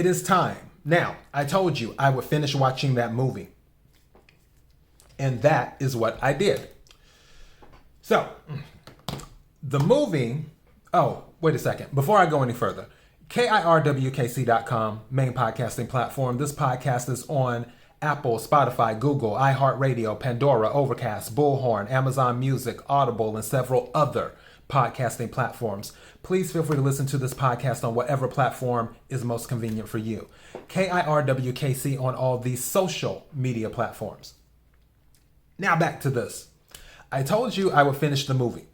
it is time. Now, I told you I would finish watching that movie. And that is what I did. So, the movie... Oh, wait a second. Before I go any further, KIRWKC.com, main podcasting platform. This podcast is on Apple, Spotify, Google, iHeartRadio, Pandora, Overcast, Bullhorn, Amazon Music, Audible, and several other podcasting platforms. Please feel free to listen to this podcast on whatever platform is most convenient for you. KIRWKC on all these social media platforms. Now back to this. I told you I would finish the movie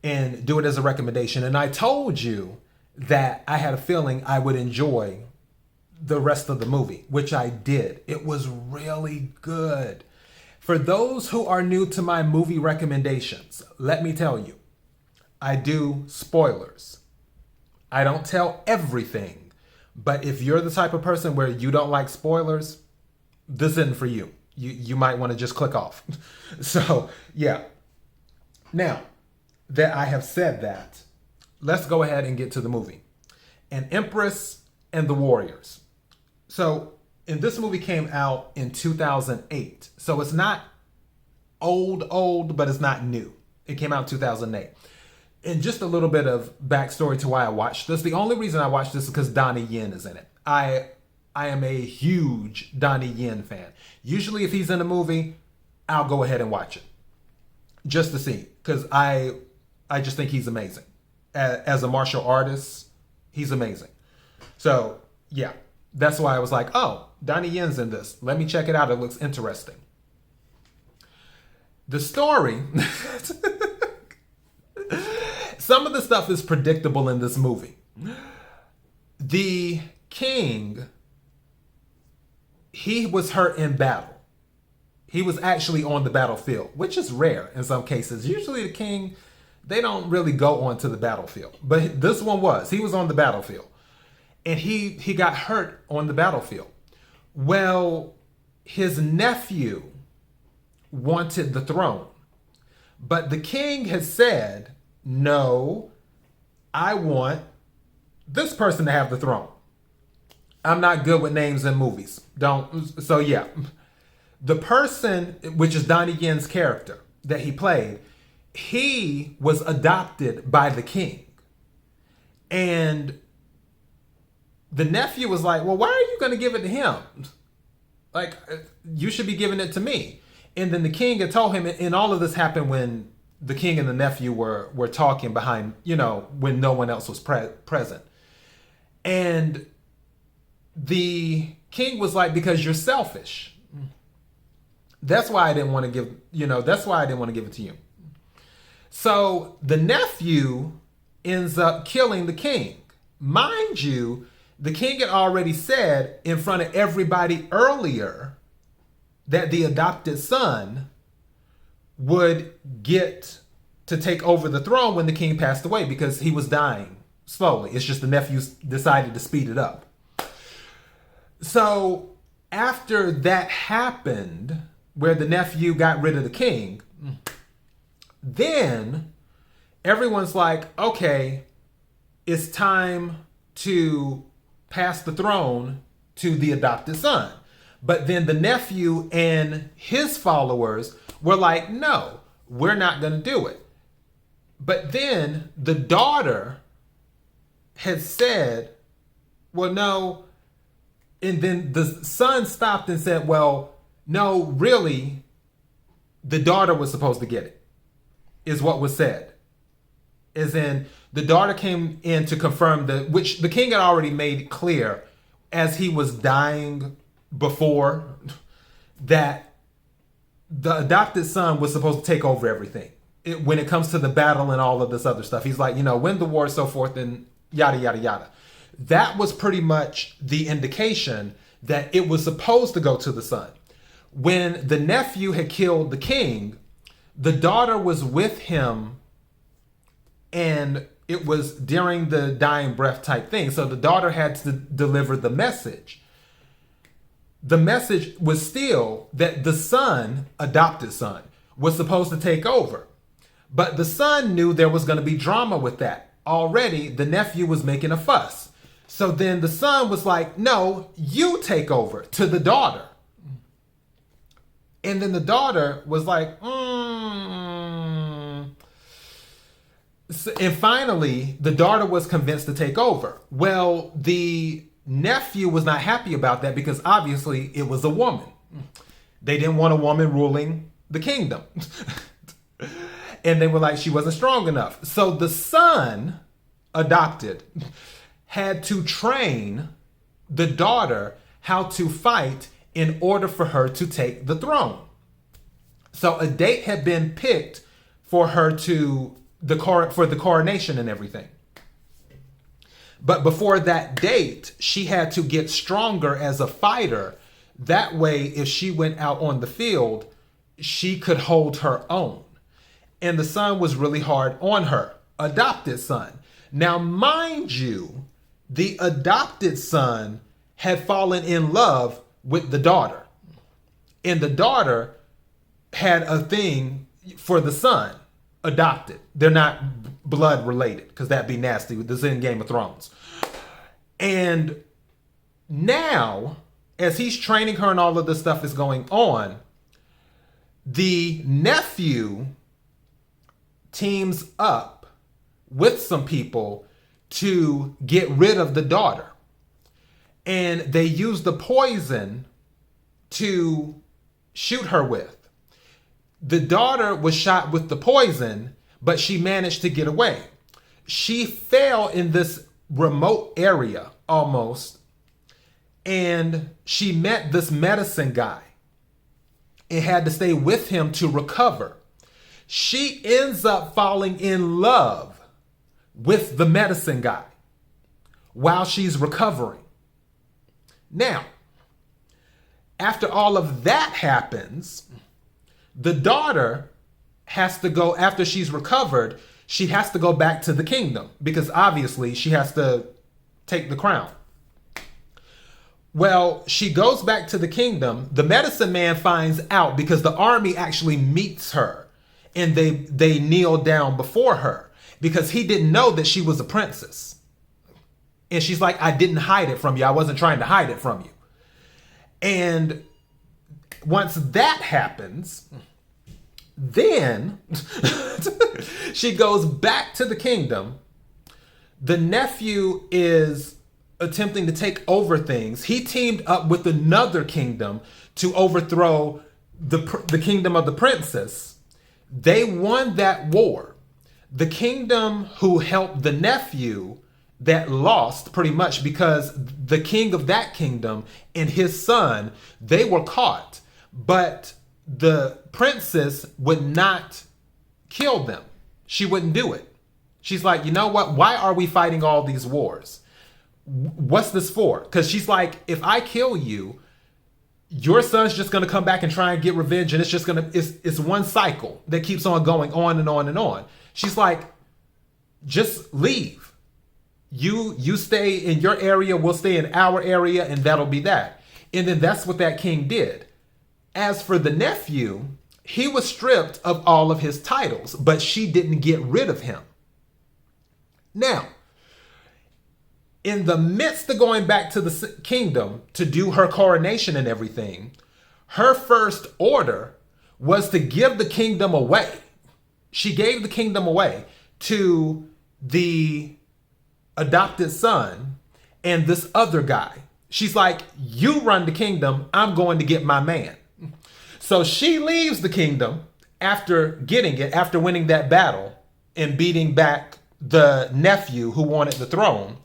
and do it as a recommendation. And I told you that I had a feeling I would enjoy the rest of the movie, which I did. It was really good. For those who are new to my movie recommendations, let me tell you, I do spoilers. I don't tell everything, but if you're the type of person where you don't like spoilers, this isn't for you. You might want to just click off. So, yeah. Now that I have said that, let's go ahead and get to the movie. An Empress and the Warriors. So, and this movie came out in 2008. So it's not old, but it's not new. It came out in 2008. And just a little bit of backstory to why I watched this. The only reason I watched this is because Donnie Yen is in it. I am a huge Donnie Yen fan. Usually if he's in a movie, I'll go ahead and watch it. Just to see. Because I just think he's amazing. As a martial artist, he's amazing. So, yeah. That's why I was like, oh, Donnie Yen's in this. Let me check it out. It looks interesting. The story... Some of the stuff is predictable in this movie. The king, he was hurt in battle. He was actually on the battlefield, which is rare in some cases. Usually the king, they don't really go onto the battlefield. But this one was. He was on the battlefield. And he got hurt on the battlefield. Well, his nephew wanted the throne. But the king had said, no, I want this person to have the throne. I'm not good with names in movies. So yeah. The person, which is Donnie Yen's character that he played, he was adopted by the king. And the nephew was like, well, why are you going to give it to him? Like, you should be giving it to me. And then the king had told him, and all of this happened when the king and the nephew were talking behind, when no one else was present. And the king was like, because you're selfish. That's why I didn't want to give, that's why I didn't want to give it to you. So the nephew ends up killing the king. Mind you, the king had already said in front of everybody earlier that the adopted son would get to take over the throne when the king passed away because he was dying slowly. It's just the nephews decided to speed it up. So after that happened, where the nephew got rid of the king, then everyone's like, okay, it's time to pass the throne to the adopted son. But then the nephew and his followers were like, no, we're not going to do it. But then the daughter had said, well, no. And then the son stopped and said, well, no, really, the daughter was supposed to get it, is what was said. As in, the daughter came in to confirm which the king had already made clear as he was dying before, that the adopted son was supposed to take over everything. When it comes to the battle and all of this other stuff. He's like, win the war, so forth, and yada, yada, yada. That was pretty much the indication that it was supposed to go to the son. When the nephew had killed the king, the daughter was with him, and it was during the dying breath type thing. So the daughter had to deliver the message. The message was still that the son, adopted son, was supposed to take over. But the son knew there was going to be drama with that. Already, the nephew was making a fuss. So then the son was like, no, you take over, to the daughter. And then the daughter was like, And finally, the daughter was convinced to take over. Well, the nephew was not happy about that because obviously it was a woman. They didn't want a woman ruling the kingdom. And they were like, she wasn't strong enough. So the son, adopted, had to train the daughter how to fight in order for her to take the throne. So a date had been picked for her to for the coronation and everything. But before that date, she had to get stronger as a fighter. That way, if she went out on the field, she could hold her own. And the son was really hard on her, adopted son. Now, mind you, the adopted son had fallen in love with the daughter. And the daughter had a thing for the son, adopted. They're not blood related because that'd be nasty. This is in Game of Thrones. And now, as he's training her and all of this stuff is going on, the nephew teams up with some people to get rid of the daughter. And they use the poison to shoot her with. The daughter was shot with the poison, but she managed to get away. She fell in this remote area almost, and she met this medicine guy and had to stay with him to recover. She ends up falling in love with the medicine guy while she's recovering. Now, after all of that happens, the daughter has to go, after she's recovered, she has to go back to the kingdom because obviously she has to take the crown. Well, she goes back to the kingdom. The medicine man finds out because the army actually meets her and they kneel down before her because he didn't know that she was a princess. And she's like, I didn't hide it from you. I wasn't trying to hide it from you. And once that happens, then she goes back to the kingdom. The nephew is attempting to take over things. He teamed up with another kingdom to overthrow the kingdom of the princess. They won that war. The kingdom who helped the nephew that lost pretty much because the king of that kingdom and his son, they were caught, but the princess would not kill them. She wouldn't do it. She's like, you know what? Why are we fighting all these wars? What's this for? Because she's like, if I kill you, your son's just going to come back and try and get revenge. And it's just going to, it's one cycle that keeps on going on and on and on. She's like, just leave. You stay in your area, we'll stay in our area, and that'll be that. And then that's what that king did. As for the nephew, he was stripped of all of his titles, but she didn't get rid of him. Now, in the midst of going back to the kingdom to do her coronation and everything, her first order was to give the kingdom away. She gave the kingdom away to the adopted son and this other guy. She's like, you run the kingdom, I'm going to get my man. So she leaves the kingdom after getting it, after winning that battle and beating back the nephew who wanted the throne.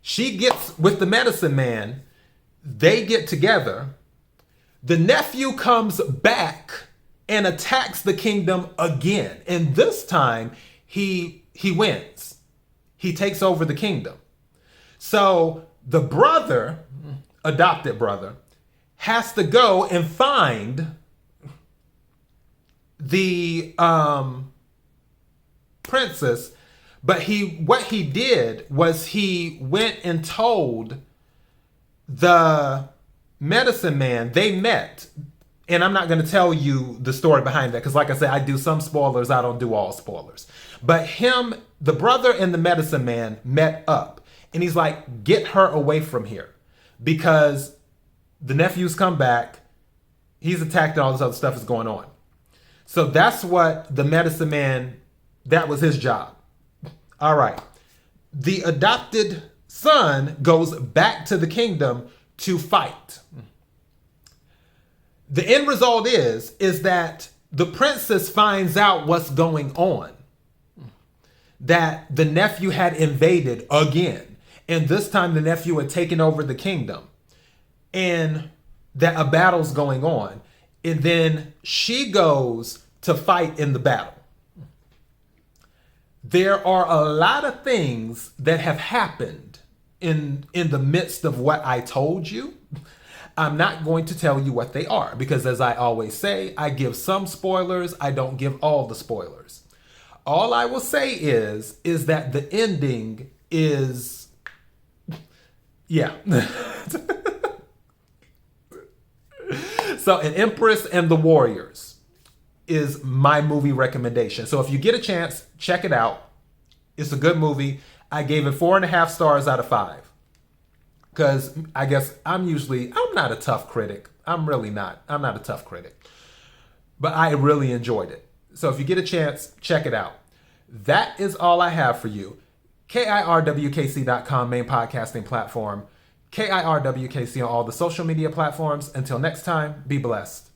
She gets with the medicine man. They get together. The nephew comes back and attacks the kingdom again. And this time he wins. He takes over the kingdom. So the brother, adopted brother, has to go and find the princess. But what he did was he went and told the medicine man. They met. And I'm not going to tell you the story behind that because, like I said, I do some spoilers. I don't do all spoilers. But the brother and the medicine man met up. And he's like, get her away from here. Because the nephew's come back, he's attacked, and all this other stuff is going on. So that's what the medicine man, that was his job. All right. The adopted son goes back to the kingdom to fight. The end result is that the princess finds out what's going on. That the nephew had invaded again. And this time the nephew had taken over the kingdom. And that a battle's going on. And then she goes to fight in the battle. There are a lot of things that have happened in the midst of what I told you. I'm not going to tell you what they are because, as I always say, I give some spoilers. I don't give all the spoilers. All I will say is that the ending is, yeah. So, An Empress and the Warriors is my movie recommendation. So if you get a chance, check it out. It's a good movie. I gave it 4.5 stars out of 5. Because I guess I'm not a tough critic. I'm really not. I'm not a tough critic. But I really enjoyed it. So if you get a chance, check it out. That is all I have for you. KIRWKC.com, main podcasting platform. KIRWKC on all the social media platforms. Until next time, be blessed.